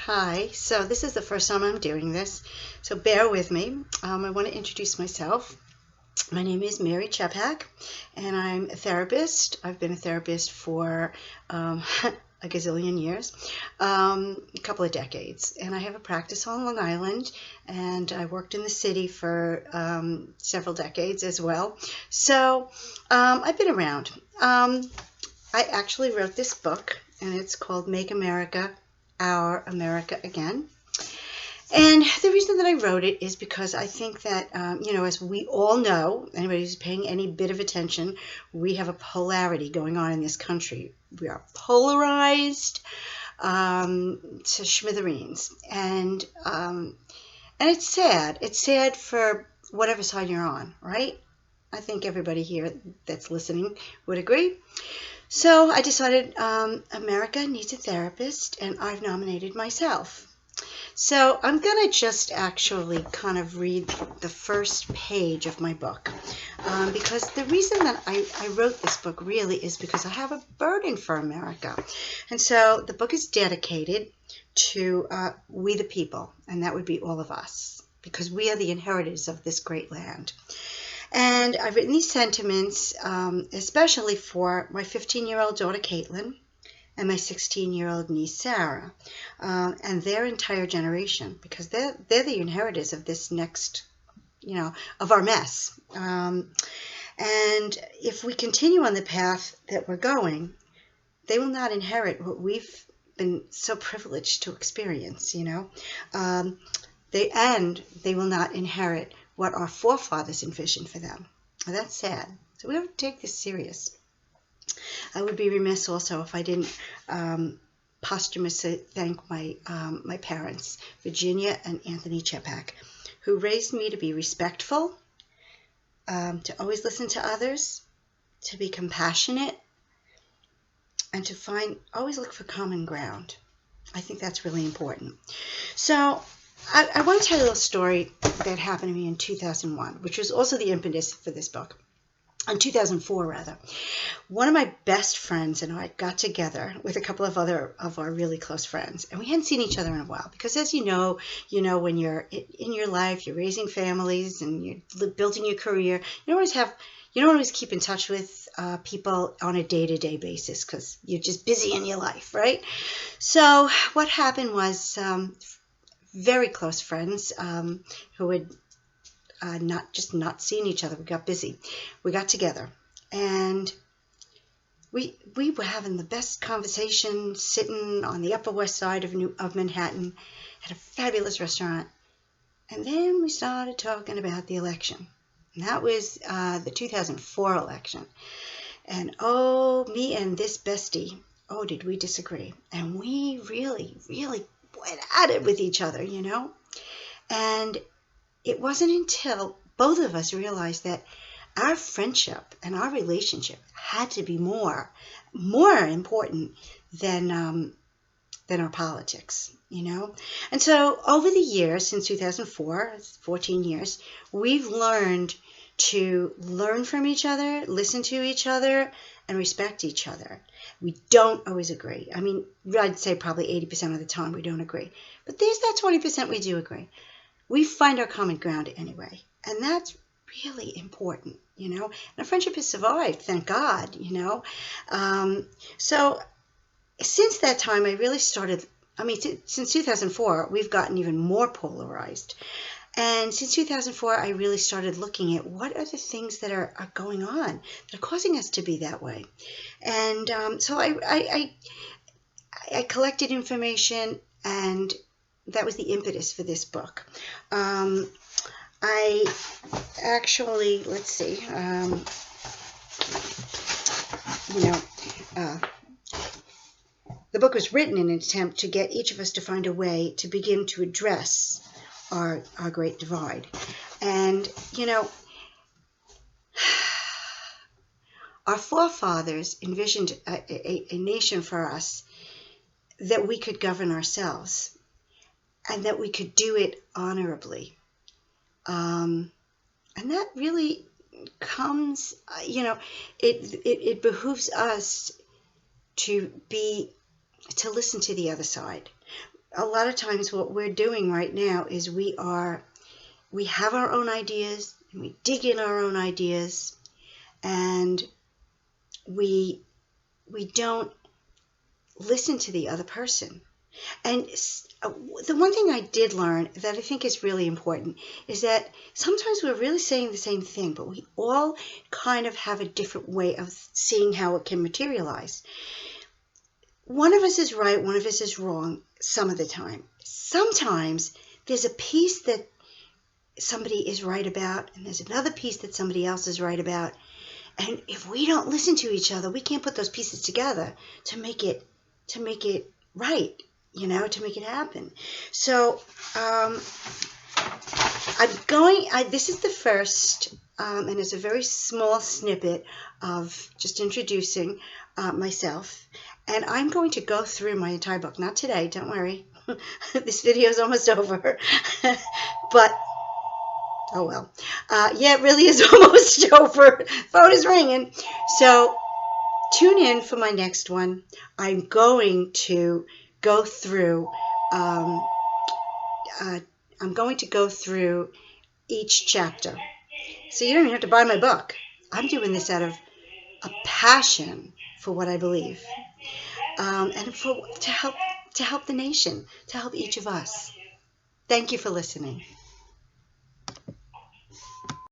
Hi, so this is the first time I'm doing this, so bear with me. I want to introduce myself. My name is Mary Chepak, and I'm a therapist. I've been a therapist for a gazillion years, a couple of decades, and I have a practice on Long Island, and I worked in the city for several decades as well. So I've been around. I actually wrote this book, and it's called Make America Our America Again. And the reason that I wrote it is because I think that, as we all know, anybody who's paying any bit of attention, we have a polarity going on in this country. We are polarized to smithereens. And it's sad. It's sad for whatever side you're on, right? I think everybody here that's listening would agree. So I decided America needs a therapist, and I've nominated myself. So I'm going to just actually kind of read the first page of my book, because the reason that I wrote this book really is because I have a burden for America. And so the book is dedicated to we the people, and that would be all of us, because we are the inheritors of this great land. And I've written these sentiments especially for my 15-year-old daughter, Caitlin, and my 16-year-old niece, Sarah, and their entire generation, because they're the inheritors of this next, of our mess. And if we continue on the path that we're going, they will not inherit what we've been so privileged to experience, they will not inherit what our forefathers envisioned for them. And that's sad. So we have to take this serious. I would be remiss also if I didn't posthumously thank my parents, Virginia and Anthony Chepak, who raised me to be respectful, to always listen to others, to be compassionate, and to always look for common ground. I think that's really important. So I want to tell you a little story that happened to me in 2001, which was also the impetus for this book. In 2004, rather. One of my best friends and I got together with a couple of other of our really close friends, and we hadn't seen each other in a while because, as you know, when you're in your life, you're raising families and you're building your career, you don't always keep in touch with people on a day-to-day basis because you're just busy in your life, right? So what happened was very close friends who had not seeing each other. We got busy. We got together, and we were having the best conversation, sitting on the Upper West Side of Manhattan, at a fabulous restaurant. And then we started talking about the election, and that was the 2004 election. And me and this bestie, did we disagree? And we really, really went at it with each other, And it wasn't until both of us realized that our friendship and our relationship had to be more important than our politics, And so over the years, since 2004, 14 years, we've learned to learn from each other, listen to each other, and respect each other. We don't always agree. I mean, I'd say probably 80% of the time we don't agree. But there's that 20% we do agree. We find our common ground anyway, and that's really important, And a friendship has survived, thank God, So since that time, I really started, since 2004, we've gotten even more polarized. And since 2004, I really started looking at what are the things that are going on that are causing us to be that way. And so I collected information, and that was the impetus for this book. I actually, let's see, the book was written in an attempt to get each of us to find a way to begin to address our great divide. And, our forefathers envisioned a nation for us that we could govern ourselves, and that we could do it honorably. And that really comes, it behooves us to listen to the other side. a lot of times what we're doing right now is we have our own ideas, and we dig in our own ideas, and we don't listen to the other person. And the one thing I did learn that I think is really important is that sometimes we're really saying the same thing, but we all kind of have a different way of seeing how it can materialize. One of us is right, one of us is wrong some of the time. Sometimes there's a piece that somebody is right about, and there's another piece that somebody else is right about. And if we don't listen to each other, we can't put those pieces together to make it right, to make it happen. So this is the first, and it's a very small snippet of just introducing myself. And I'm going to go through my entire book. Not today, don't worry. This video is almost over. But, oh well. Yeah, it really is almost over. Phone is ringing. So tune in for my next one. I'm going to go through each chapter. So you don't even have to buy my book. I'm doing this out of a passion for what I believe, and to help the nation, to help each of us. Thank you for listening.